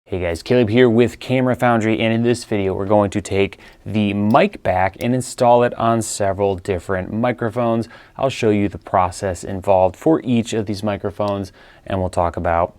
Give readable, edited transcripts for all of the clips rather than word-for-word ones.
Hey guys, Caleb here with Camera Foundry, and in this video we're going to take the MicBack and install it on several different microphones. I'll show you the process involved for each of these microphones, and we'll talk about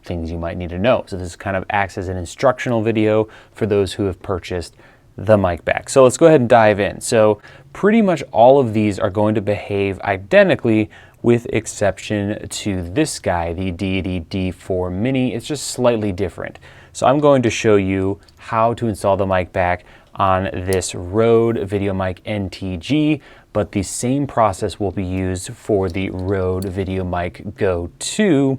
things you might need to know. So this kind of acts as an instructional video for those who have purchased the MicBack. So let's go ahead and dive in. So pretty much all of these are going to behave identically with exception to this guy, the Deity D4 Mini. It's just slightly different. So I'm going to show you how to install the MicBack on this Rode VideoMic NTG, but the same process will be used for the Rode VideoMic Go 2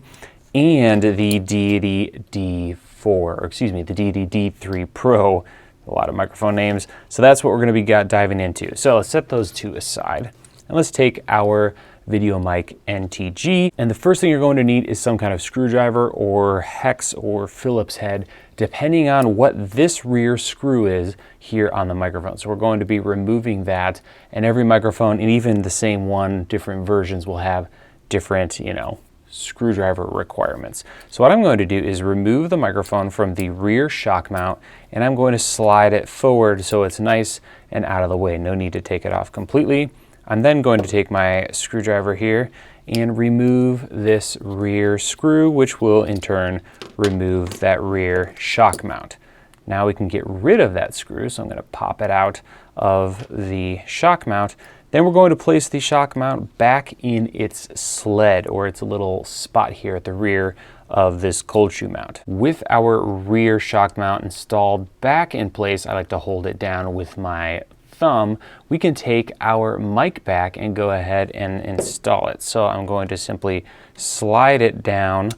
and the Deity D4, or excuse me, the Deity D3 Pro. A lot of microphone names. So that's what we're going to be diving into. So let's set those two aside and let's take our VideoMic NTG. And the first thing you're going to need is some kind of screwdriver or hex or Phillips head, depending on what this rear screw is here on the microphone. So we're going to be removing that, and every microphone, and even the same one, different versions will have different, screwdriver requirements. So what I'm going to do is remove the microphone from the rear shock mount, and I'm going to slide it forward so it's nice and out of the way. No need to take it off completely. I'm then going to take my screwdriver here and remove this rear screw, which will in turn remove that rear shock mount. Now we can get rid of that screw, so I'm going to pop it out of the shock mount. Then we're going to place the shock mount back in its sled, or its little spot here at the rear of this cold shoe mount. With our rear shock mount installed back in place, I like to hold it down with my thumb. We can take our MicBack and go ahead and install it. So I'm going to simply slide it down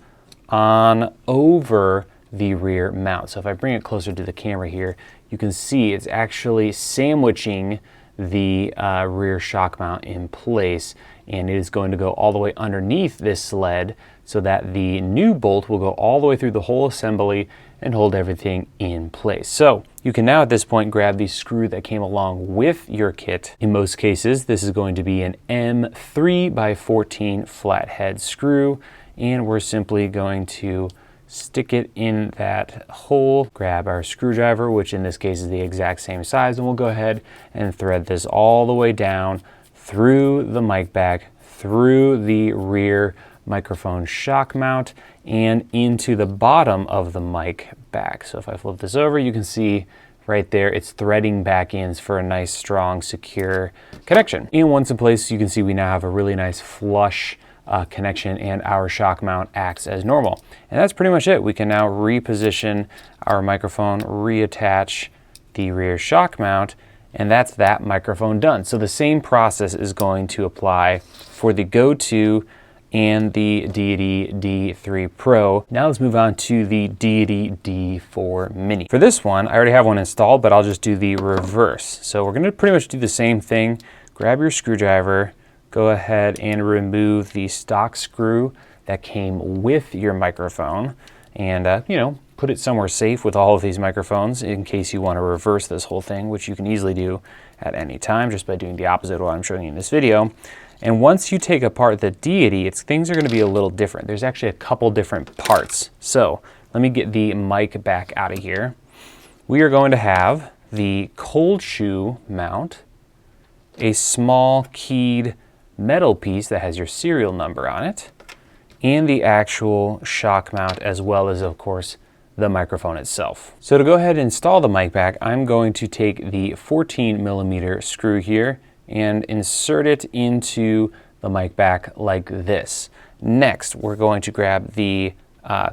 on over the rear mount. So if I bring it closer to the camera here, you can see it's actually sandwiching the rear shock mount in place, and it is going to go all the way underneath this sled so that the new bolt will go all the way through the whole assembly and hold everything in place. So you can now at this point grab the screw that came along with your kit. In most cases, this is going to be an M3x14 flathead screw, and we're simply going to stick it in that hole, grab our screwdriver, which in this case is the exact same size, and we'll go ahead and thread this all the way down through the MicBack, through the rear microphone shock mount, and into the bottom of the MicBack. So if I flip this over, you can see right there it's threading back in for a nice, strong, secure connection. And once in place, you can see we now have a really nice flush connection, and our shock mount acts as normal. And that's pretty much it. We can now reposition our microphone, reattach the rear shock mount, and that's that microphone done. So the same process is going to apply for the Go 2 and the Deity D3 Pro. Now let's move on to the Deity D4 Mini. For this one, I already have one installed, but I'll just do the reverse. So we're gonna pretty much do the same thing. Grab your screwdriver, go ahead and remove the stock screw that came with your microphone, and put it somewhere safe with all of these microphones in case you want to reverse this whole thing, which you can easily do at any time just by doing the opposite of what I'm showing you in this video. And once you take apart the Deity, things are going to be a little different. There's actually a couple different parts. So let me get the MicBack out of here. We are going to have the cold shoe mount, a small keyed metal piece that has your serial number on it, and the actual shock mount, as well as, of course, the microphone itself. So to go ahead and install the MicBack, I'm going to take the 14mm screw here and insert it into the MicBack like this. Next, we're going to grab the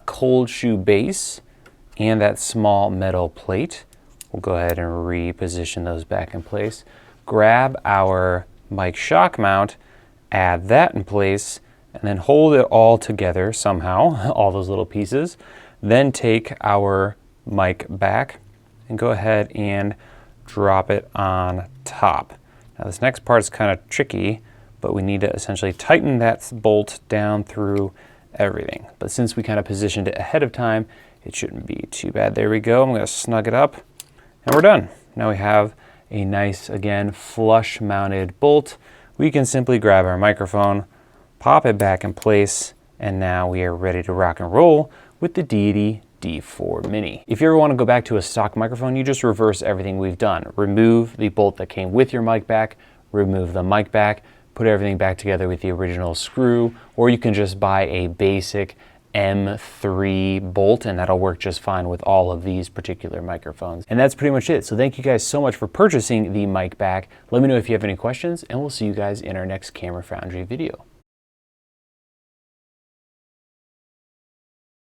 cold shoe base and that small metal plate. We'll go ahead and reposition those back in place. Grab our mic shock mount, add that in place, and then hold it all together somehow, all those little pieces. Then take our MicBack and go ahead and drop it on top. Now this next part is kind of tricky, but we need to essentially tighten that bolt down through everything. But since we kind of positioned it ahead of time, it shouldn't be too bad. There we go. I'm going to snug it up, and we're done. Now we have a nice, again, flush mounted bolt. We can simply grab our microphone, pop it back in place, and now we are ready to rock and roll with the Deity D4 Mini. If you ever want to go back to a stock microphone, you just reverse everything we've done. Remove the bolt that came with your MicBack, remove the MicBack, put everything back together with the original screw, or you can just buy a basic M3 bolt and that'll work just fine with all of these particular microphones. And that's pretty much it. So thank you guys so much for purchasing the MicBack. Let me know if you have any questions, and we'll see you guys in our next Camera Foundry video.